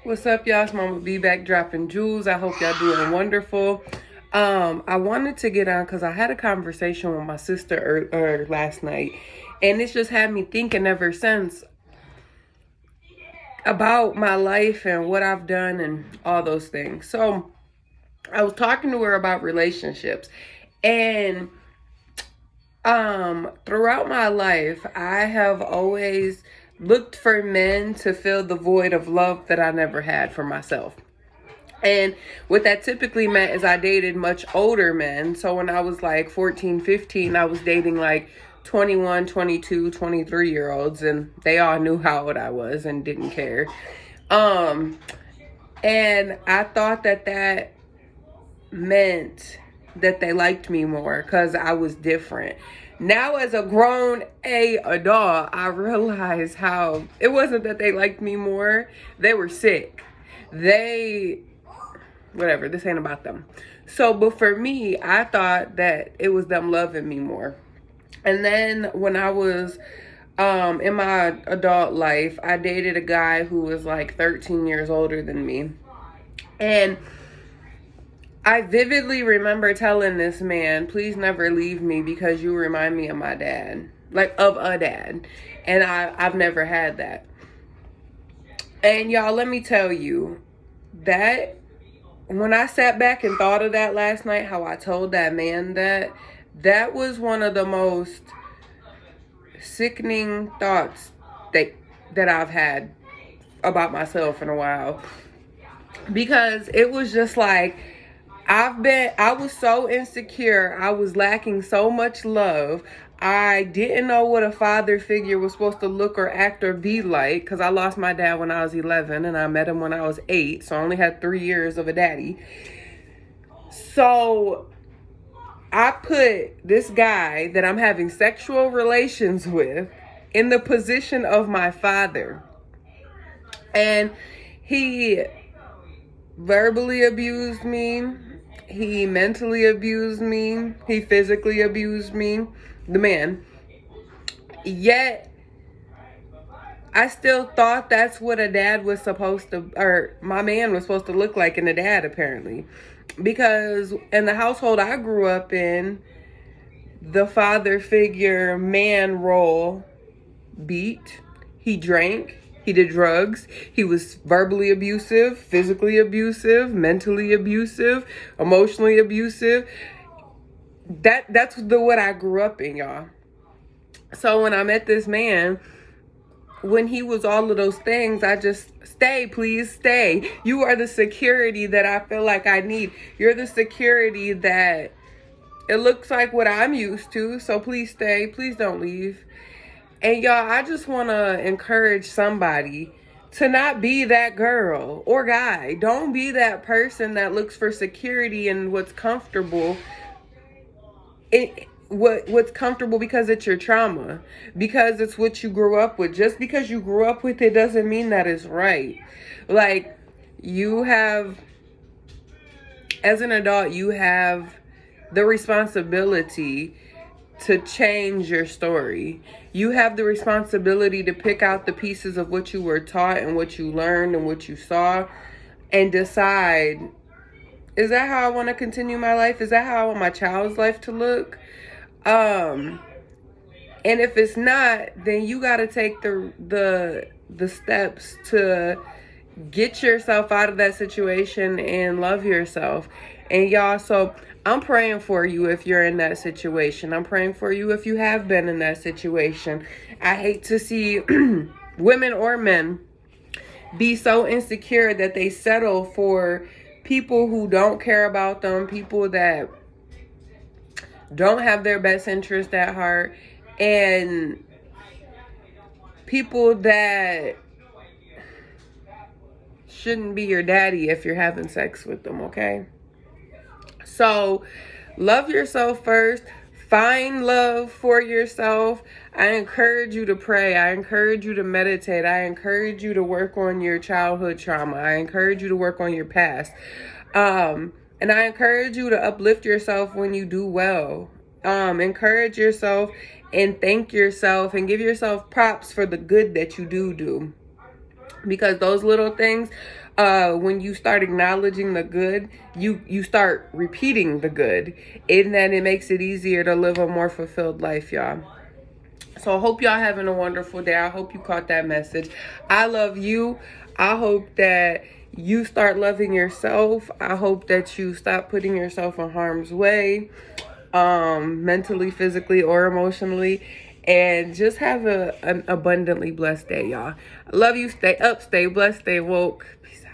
What's up, y'all? It's Mama B back dropping jewels. I hope y'all doing wonderful. I wanted to get on because I had a conversation with my sister last night, and it's just had me thinking ever since about my life and what I've done and all those things. So I was talking to her about relationships, and throughout my life, I have always looked for men to fill the void of love that I never had for myself. And what that typically meant is I dated much older men. So when I was like 14, 15, I was dating like 21, 22, 23 year olds, and they all knew how old I was and didn't care. And I thought that meant that they liked me more because I was different. Now, as a grown adult, I realize how it wasn't that they liked me more. They were sick. Whatever, this ain't about them. So, but for me, I thought that it was them loving me more. And then when I was in my adult life, I dated a guy who was like 13 years older than me. And I vividly remember telling this man, please never leave me because you remind me of my dad. Like, of a dad. And I've never had that. And y'all, let me tell you, that when I sat back and thought of that last night, how I told that man that was one of the most sickening thoughts that I've had about myself in a while. Because it was just like, I was so insecure. I was lacking so much love. I didn't know what a father figure was supposed to look or act or be like because I lost my dad when I was 11 and I met him when I was 8. So I only had 3 years of a daddy. So I put this guy that I'm having sexual relations with in the position of my father. And he verbally abused me. He mentally abused me. He physically abused me. The man. Yet, I still thought that's what a dad was supposed to, or my man was supposed to look like in a dad, apparently. Because in the household I grew up in, the father figure man role beat. He drank. He did drugs. He was verbally abusive, physically abusive, mentally abusive, emotionally abusive. That's what I grew up in, y'all. So when I met this man, when he was all of those things, I just, stay, please stay. You are the security that I feel like I need. You're the security that it looks like what I'm used to. So please stay. Please don't leave. And y'all, I just want to encourage somebody to not be that girl or guy. Don't be that person that looks for security in what's comfortable. What's comfortable because it's your trauma. Because it's what you grew up with. Just because you grew up with it doesn't mean that it's right. Like, you have, as an adult, you have the responsibility to change your story. You have the responsibility to pick out the pieces of what you were taught and what you learned and what you saw and decide, is that how I want to continue my life? Is that how I want my child's life to look? And if it's not, then you got to take the steps to get yourself out of that situation and love yourself. And y'all, so I'm praying for you if you're in that situation. I'm praying for you if you have been in that situation. I hate to see women or men be so insecure that they settle for people who don't care about them, people that don't have their best interest at heart, and people that shouldn't be your daddy if you're having sex with them, okay? So, love yourself first. Find love for yourself. I encourage you to pray. I encourage you to meditate. I encourage you to work on your childhood trauma. I encourage you to work on your past. And I encourage you to uplift yourself when you do well. Encourage yourself and thank yourself and give yourself props for the good that you do. Because those little things when you start acknowledging the good, you start repeating the good, and then it makes it easier to live a more fulfilled life, y'all. So I hope y'all having a wonderful day. I hope you caught that message. I love you. I hope that you start loving yourself. I hope that you stop putting yourself in harm's way, mentally, physically, or emotionally. And just have an abundantly blessed day, y'all. I love you. Stay up, stay blessed, stay woke. Peace out.